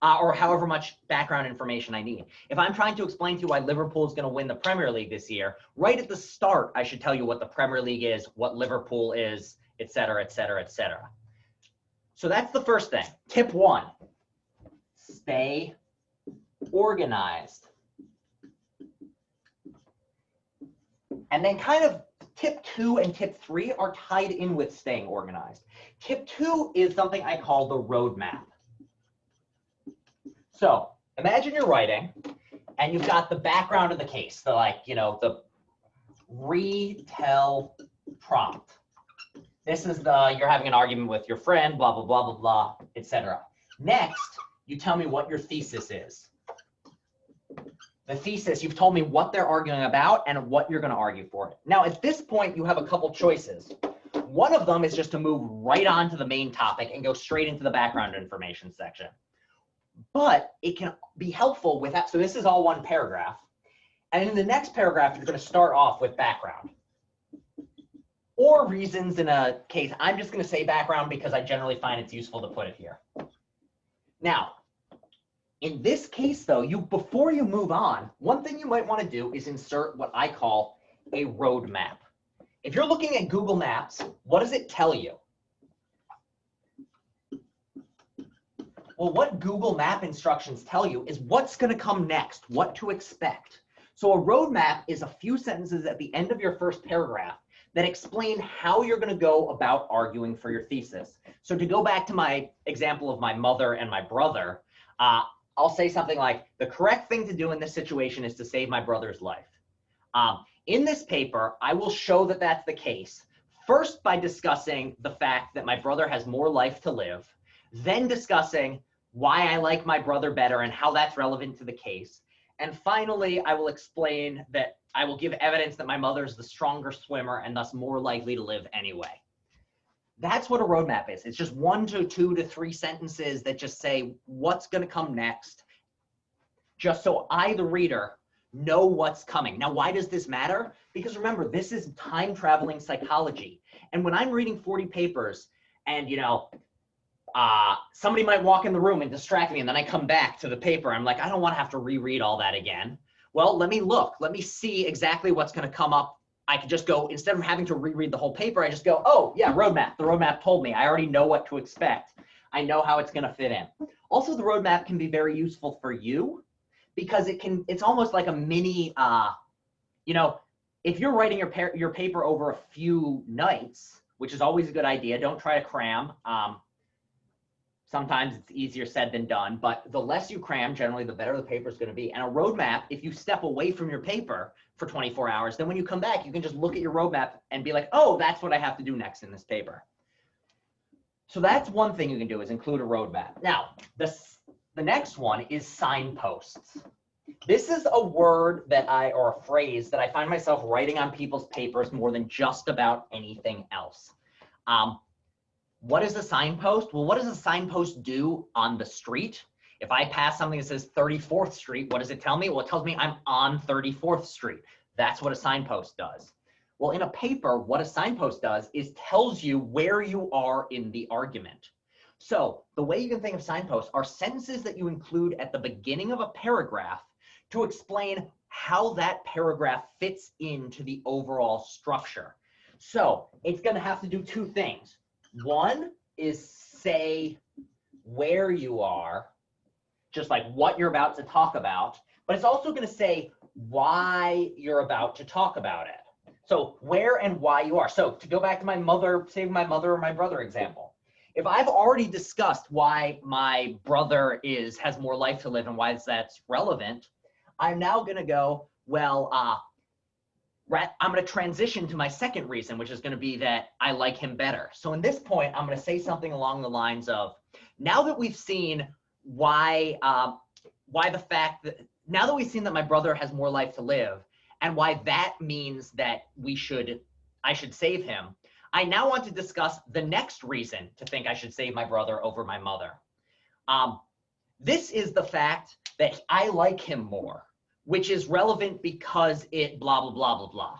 or however much background information I need. If I'm trying to explain to you why Liverpool is going to win the Premier League this year, right at the start, I should tell you what the Premier League is, what Liverpool is, et cetera, et cetera, et cetera. So that's the first thing. Tip 1, stay organized. And then kind of tip 2 and tip 3 are tied in with staying organized. Tip 2 is something I call the roadmap. So imagine you're writing and you've got the background of the case, the retell prompt. This is you're having an argument with your friend, blah, blah, blah, blah, blah, etc. Next, you tell me what your thesis is. The thesis, you've told me what they're arguing about and what you're going to argue for it. Now, at this point, you have a couple choices. One of them is just to move right on to the main topic and go straight into the background information section. But it can be helpful with that. So this is all one paragraph. And in the next paragraph, you're going to start off with background. Or reasons in a case. I'm just going to say background because I generally find it's useful to put it here. Now, in this case, though, before you move on, one thing you might want to do is insert what I call a roadmap. If you're looking at Google Maps, what does it tell you? Well, what Google Map instructions tell you is what's going to come next, what to expect. So a roadmap is a few sentences at the end of your first paragraph that explain how you're going to go about arguing for your thesis. So to go back to my example of my mother and my brother, I'll say something like, the correct thing to do in this situation is to save my brother's life. In this paper, I will show that that's the case, first by discussing the fact that my brother has more life to live, then discussing why I like my brother better and how that's relevant to the case. And finally, I will explain that I will give evidence that my mother's the stronger swimmer and thus more likely to live anyway. That's what a roadmap is. It's just 1 to 2 to 3 sentences that just say what's going to come next, just so I, the reader, know what's coming. Now, why does this matter? Because remember, this is time traveling psychology. And when I'm reading 40 papers and, somebody might walk in the room and distract me, and then I come back to the paper, I'm like, I don't want to have to reread all that again. Well, let me look. Let me see exactly what's going to come up. I could just go, instead of having to reread the whole paper, I just go, oh, yeah, roadmap. The roadmap told me. I already know what to expect. I know how it's going to fit in. Also, the roadmap can be very useful for you because it's almost like a mini, if you're writing your paper over a few nights, which is always a good idea, don't try to cram. Sometimes it's easier said than done, but the less you cram, generally, the better the paper is going to be. And a roadmap, if you step away from your paper for 24 hours, then when you come back, you can just look at your roadmap and be like, oh, that's what I have to do next in this paper. So that's one thing you can do, is include a roadmap. Now, the next one is signposts. This is a word or a phrase that I find myself writing on people's papers more than just about anything else. What is a signpost? Well, what does a signpost do on the street? If I pass something that says 34th Street, what does it tell me? Well, it tells me I'm on 34th Street. That's what a signpost does. Well, in a paper, what a signpost does is tells you where you are in the argument. So the way you can think of signposts are sentences that you include at the beginning of a paragraph to explain how that paragraph fits into the overall structure. So it's going to have to do 2 things. One is say where you are, just like what you're about to talk about, but it's also going to say why you're about to talk about it. So where and why you are. So to go back to my mother or my brother example, if I've already discussed why my brother has more life to live and why that's relevant, I'm now going to go, well, I'm going to transition to my second reason, which is going to be that I like him better. So in this point, I'm going to say something along the lines of, now that we've seen why the fact that, now that we've seen that my brother has more life to live, and why that means that I should save him, I now want to discuss the next reason to think I should save my brother over my mother. This is the fact that I like him more, which is relevant because it blah, blah, blah, blah, blah.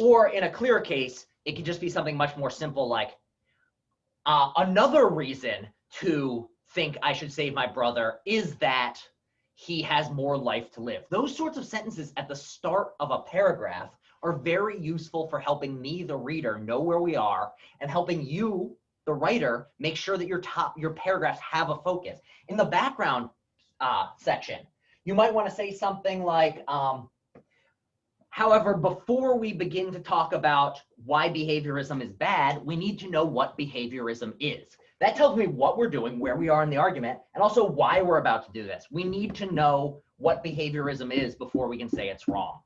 Or in a clearer case, it could just be something much more simple like, another reason to think I should save my brother is that he has more life to live. Those sorts of sentences at the start of a paragraph are very useful for helping me, the reader, know where we are, and helping you, the writer, make sure that your paragraphs have a focus. In the background section, you might want to say something like, however, before we begin to talk about why behaviorism is bad, we need to know what behaviorism is. That tells me what we're doing, where we are in the argument, and also why we're about to do this. We need to know what behaviorism is before we can say it's wrong.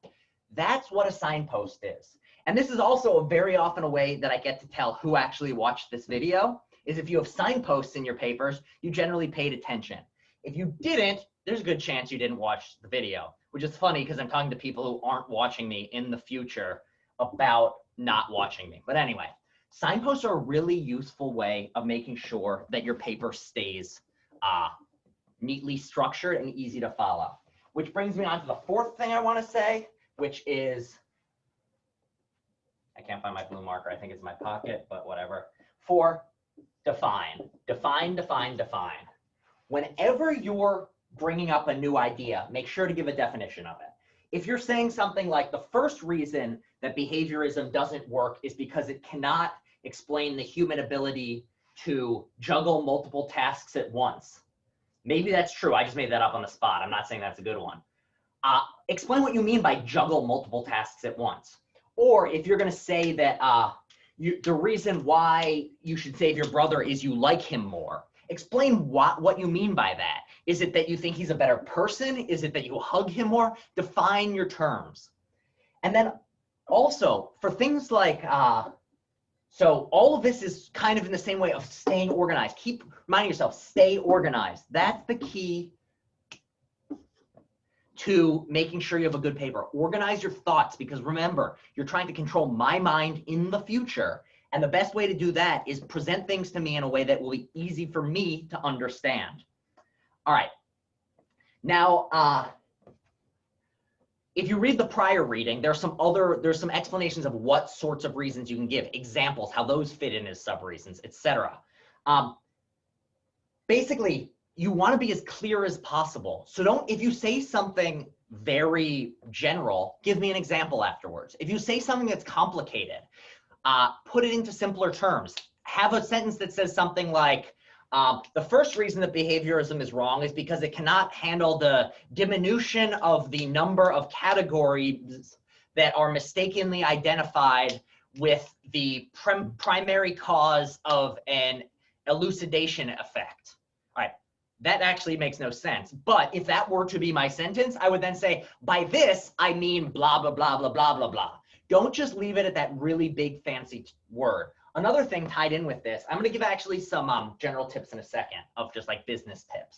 That's what a signpost is. And this is also very often a way that I get to tell who actually watched this video, is if you have signposts in your papers, you generally paid attention. If you didn't, there's a good chance you didn't watch the video, which is funny because I'm talking to people who aren't watching me in the future about not watching me. But anyway, signposts are a really useful way of making sure that your paper stays neatly structured and easy to follow. Which brings me on to the fourth thing I want to say, which is, I can't find my blue marker. I think it's in my pocket, but whatever. 4, define. Define, define, define. Whenever you're bringing up a new idea, make sure to give a definition of it. If you're saying something like the first reason that behaviorism doesn't work is because it cannot explain the human ability to juggle multiple tasks at once. Maybe that's true. I just made that up on the spot. I'm not saying that's a good one. Explain what you mean by juggle multiple tasks at once. Or if you're going to say that the reason why you should save your brother is you like him more, explain what you mean by that. Is it that you think he's a better person? Is it that you hug him more? Define your terms. And then also for things like, so all of this is kind of in the same way of staying organized. Keep reminding yourself, stay organized. That's the key to making sure you have a good paper. Organize your thoughts, because remember, you're trying to control my mind in the future. And the best way to do that is present things to me in a way that will be easy for me to understand. All right. Now, if you read the prior reading, there's some explanations of what sorts of reasons you can give, examples, how those fit in as sub-reasons, etc. Basically, you want to be as clear as possible. So if you say something very general, give me an example afterwards. If you say something that's complicated, put it into simpler terms. Have a sentence that says something like, the first reason that behaviorism is wrong is because it cannot handle the diminution of the number of categories that are mistakenly identified with the primary cause of an elucidation effect. All right, that actually makes no sense. But if that were to be my sentence, I would then say, by this, I mean blah, blah, blah, blah, blah, blah, blah. Don't just leave it at that really big fancy word. Another thing tied in with this, I'm going to give actually some general tips in a second of just like business tips.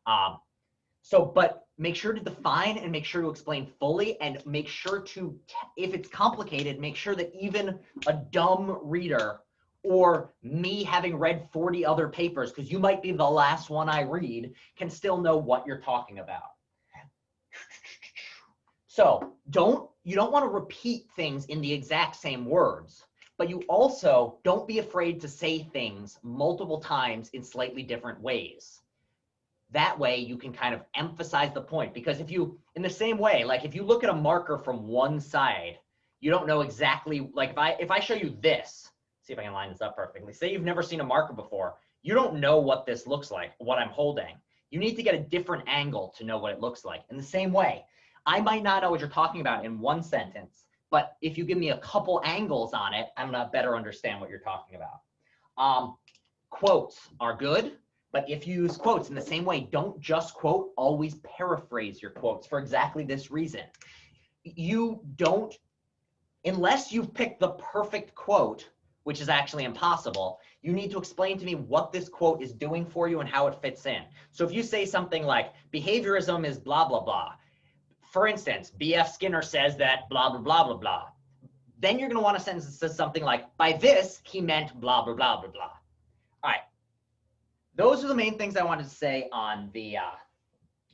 But make sure to define and make sure to explain fully, and make sure to, if it's complicated, make sure that even a dumb reader or me having read 40 other papers, because you might be the last one I read, can still know what you're talking about. So you don't want to repeat things in the exact same words. But you also don't be afraid to say things multiple times in slightly different ways. That way you can kind of emphasize the point, because if you, in the same way, like if you look at a marker from one side, you don't know exactly, like if I show you this, see if I can line this up perfectly. Say you've never seen a marker before, you don't know what this looks like, what I'm holding. You need to get a different angle to know what it looks like. In the same way, I might not know what you're talking about in one sentence, but if you give me a couple angles on it, I'm gonna better understand what you're talking about. Quotes are good, but if you use quotes in the same way, don't just quote, always paraphrase your quotes for exactly this reason. You don't unless you've picked the perfect quote, which is actually impossible, you need to explain to me what this quote is doing for you and how it fits in. So if you say something like, behaviorism is blah, blah, blah. For instance, B.F. Skinner says that blah, blah, blah, blah, blah. Then you're going to want a sentence that says something like, by this, he meant blah, blah, blah, blah, blah. All right. Those are the main things I wanted to say on the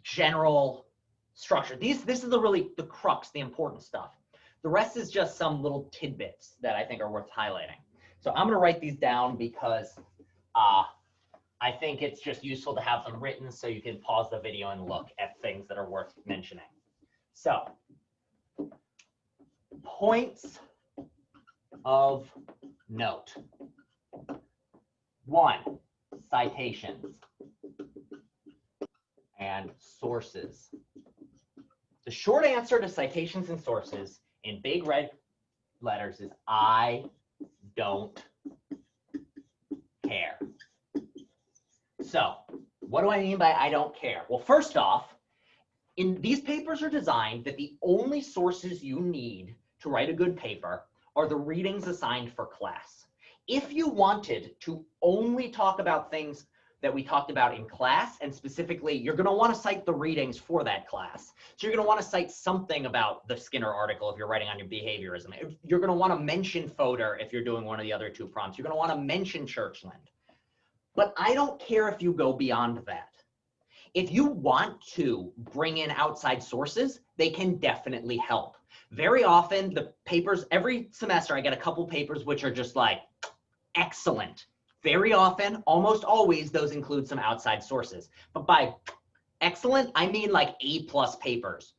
general structure. This is the crux, the important stuff. The rest is just some little tidbits that I think are worth highlighting. So I'm going to write these down because I think it's just useful to have them written so you can pause the video and look at things that are worth mentioning. So, points of note. 1, citations and sources. The short answer to citations and sources in big red letters is I don't care. So, what do I mean by I don't care? Well, first off, these papers are designed that the only sources you need to write a good paper are the readings assigned for class. If you wanted to only talk about things that we talked about in class, and specifically, you're going to want to cite the readings for that class. So you're going to want to cite something about the Skinner article if you're writing on your behaviorism. You're going to want to mention Fodor if you're doing one of the other 2 prompts. You're going to want to mention Churchland. But I don't care if you go beyond that. If you want to bring in outside sources, they can definitely help. Very often, the papers, every semester, I get a couple papers which are just like, excellent. Very often, almost always, those include some outside sources. But by excellent, I mean like A+ papers.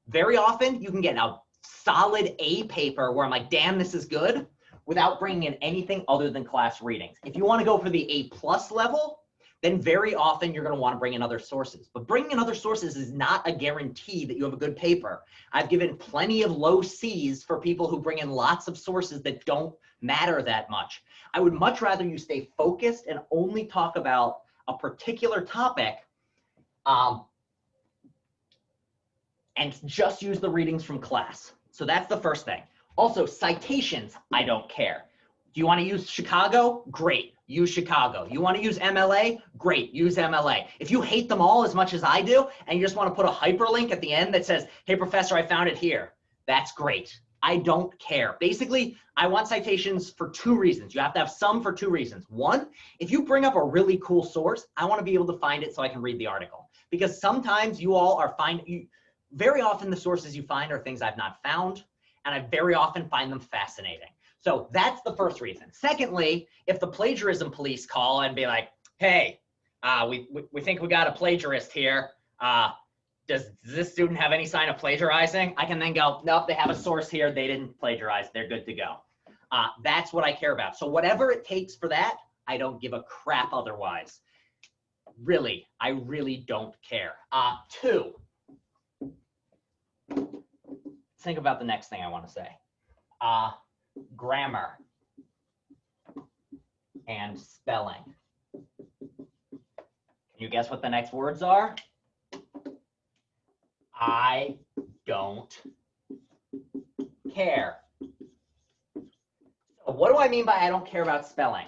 Very often, you can get a solid A paper where I'm like, damn, this is good, without bringing in anything other than class readings. If you want to go for the A+ level, then very often you're going to want to bring in other sources. But bringing in other sources is not a guarantee that you have a good paper. I've given plenty of low C's for people who bring in lots of sources that don't matter that much. I would much rather you stay focused and only talk about a particular topic and just use the readings from class. So that's the first thing. Also, citations, I don't care. Do you want to use Chicago? Great, use Chicago. You want to use MLA? Great, use MLA. If you hate them all as much as I do, and you just want to put a hyperlink at the end that says, hey, professor, I found it here, that's great. I don't care. Basically, I want citations for 2 reasons. You have to have some for 2 reasons. 1, if you bring up a really cool source, I want to be able to find it so I can read the article. Because sometimes you all are very often the sources you find are things I've not found, and I very often find them fascinating. So that's the first reason. Secondly, if the plagiarism police call and be like, hey, we think we got a plagiarist here. Does this student have any sign of plagiarizing? I can then go, nope, they have a source here. They didn't plagiarize. They're good to go. That's what I care about. So whatever it takes for that, I don't give a crap otherwise. Really, I really don't care. 2, think about the next thing I want to say. Grammar and spelling. Can you guess what the next words are? I don't care. So what do I mean by I don't care about spelling?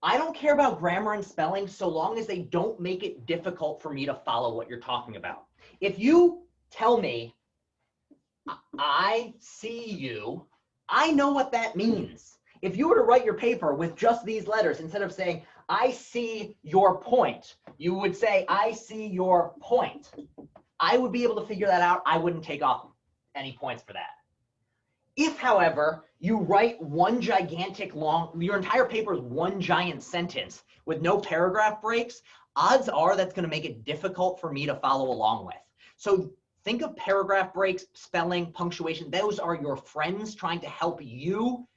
I don't care about grammar and spelling so long as they don't make it difficult for me to follow what you're talking about. If you tell me, I see you, I know what that means. If you were to write your paper with just these letters, instead of saying, I see your point, you would say, I see your point. I would be able to figure that out. I wouldn't take off any points for that. If, however, you write one gigantic your entire paper is one giant sentence with no paragraph breaks, odds are that's going to make it difficult for me to follow along with. So think of paragraph breaks, spelling, punctuation. Those are your friends trying to help you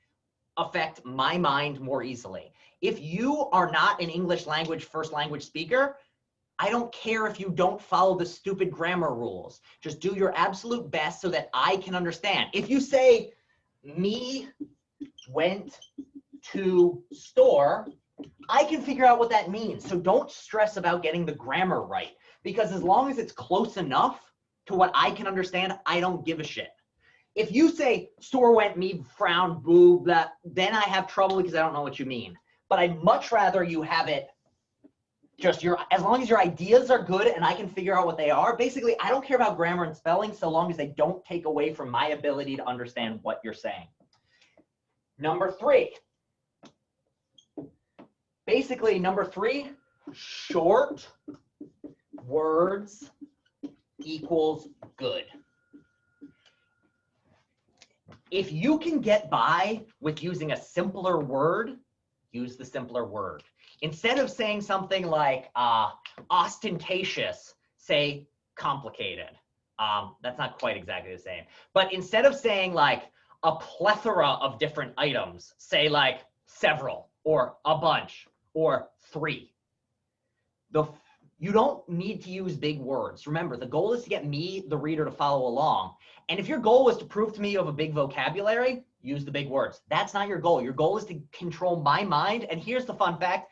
affect my mind more easily. If you are not an English language first language speaker, I don't care if you don't follow the stupid grammar rules. Just do your absolute best so that I can understand. If you say, me went to store, I can figure out what that means. So don't stress about getting the grammar right, because as long as it's close enough to what I can understand, I don't give a shit. If you say store went, me frowned, boo, blah, then I have trouble because I don't know what you mean. But I'd much rather you have it just as long as your ideas are good and I can figure out what they are. Basically, I don't care about grammar and spelling so long as they don't take away from my ability to understand what you're saying. Number 3. Basically, number 3, short words equals good. If you can get by with using a simpler word, use the simpler word. Instead of saying something like ostentatious, say complicated. That's not quite exactly the same. But instead of saying like a plethora of different items, say like several or a bunch or 3. You don't need to use big words. Remember, the goal is to get me, the reader, to follow along. And if your goal was to prove to me you have a big vocabulary, use the big words. That's not your goal. Your goal is to control my mind. And here's the fun fact.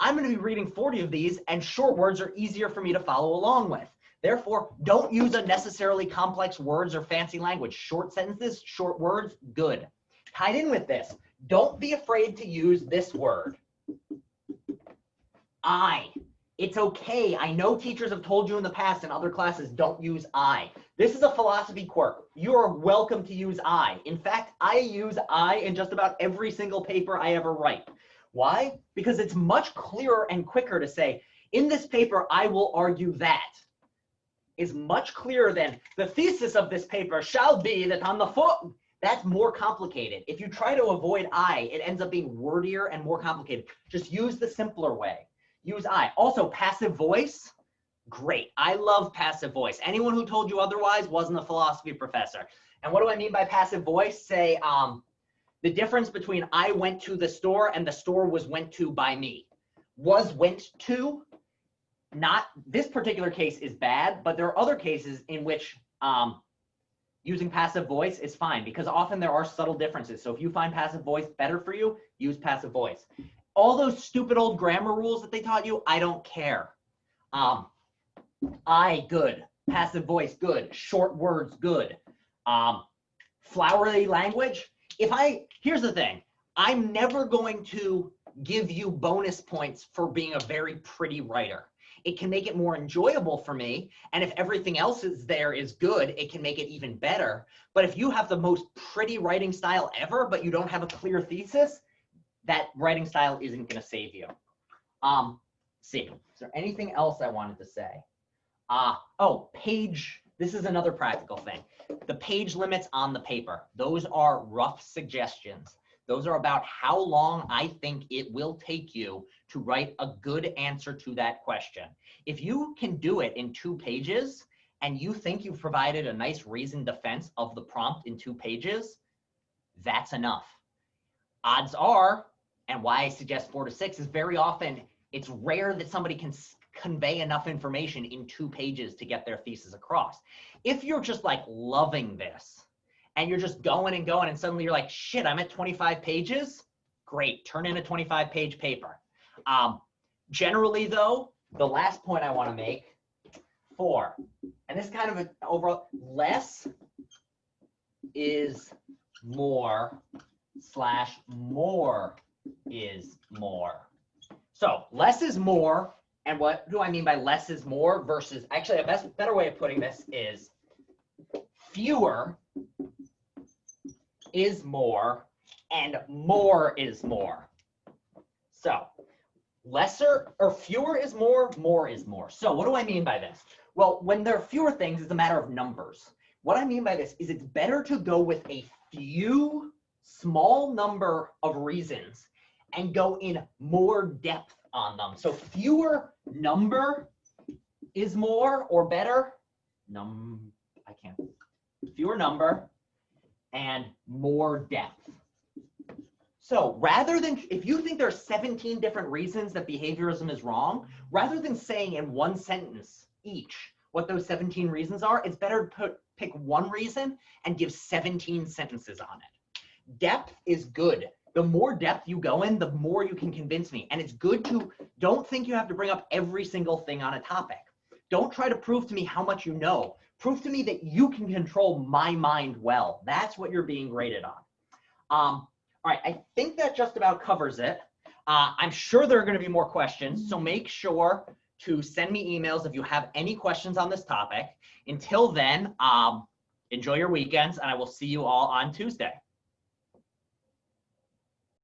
I'm going to be reading 40 of these, and short words are easier for me to follow along with. Therefore, don't use unnecessarily complex words or fancy language. Short sentences, short words, good. Tied in with this, don't be afraid to use this word. I. It's okay. I know teachers have told you in the past in other classes, don't use I. This is a philosophy quirk. You are welcome to use I. In fact, I use I in just about every single paper I ever write. Why? Because it's much clearer and quicker to say, in this paper, I will argue that. Is much clearer than the thesis of this paper shall be that on the foot. That's more complicated. If you try to avoid I, it ends up being wordier and more complicated. Just use the simpler way. Use I. Also, passive voice, great. I love passive voice. Anyone who told you otherwise wasn't a philosophy professor. And what do I mean by passive voice? Say the difference between I went to the store and the store was went to by me. Was went to, not this particular case is bad, but there are other cases in which using passive voice is fine because often there are subtle differences. So if you find passive voice better for you, use passive voice. All those stupid old grammar rules that they taught you, I don't care. I, good. Passive voice, good. Short words, good. Flowery language. Here's the thing. I'm never going to give you bonus points for being a very pretty writer. It can make it more enjoyable for me. And if everything else is good, it can make it even better. But if you have the most pretty writing style ever, but you don't have a clear thesis, that writing style isn't going to save you. See, is there anything else I wanted to say? Oh, page. This is another practical thing. The page limits on the paper. Those are rough suggestions. Those are about how long I think it will take you to write a good answer to that question. If you can do it in 2 pages and you think you've provided a nice reasoned defense of the prompt in 2 pages, that's enough. Odds are, and why I suggest 4 to 6 is very often, it's rare that somebody can convey enough information in 2 pages to get their thesis across. If you're just like loving this and you're just going and going and suddenly you're like, shit, I'm at 25 pages. Great, turn in a 25-page paper. Generally though, the last point I want to make, 4, and this is kind of an overall, less is more / more is more. So less is more, and what do I mean by less is more versus, actually a better way of putting this is fewer is more and more is more. So lesser or fewer is more is more. So what do I mean by this? Well, when there are fewer things, it's a matter of numbers. What I mean by this is it's better to go with a few small number of reasons and go in more depth on them. So fewer number is more or better. Fewer number and more depth. So rather than, if you think there are 17 different reasons that behaviorism is wrong, rather than saying in one sentence each what those 17 reasons are, it's better to pick one reason and give 17 sentences on it. Depth is good. The more depth you go in, the more you can convince me. And it's good to, don't think you have to bring up every single thing on a topic. Don't try to prove to me how much you know. Prove to me that you can control my mind well. That's what you're being graded on. All right, I think that just about covers it. I'm sure there are going to be more questions, so make sure to send me emails if you have any questions on this topic. Until then, enjoy your weekends, and I will see you all on Tuesday.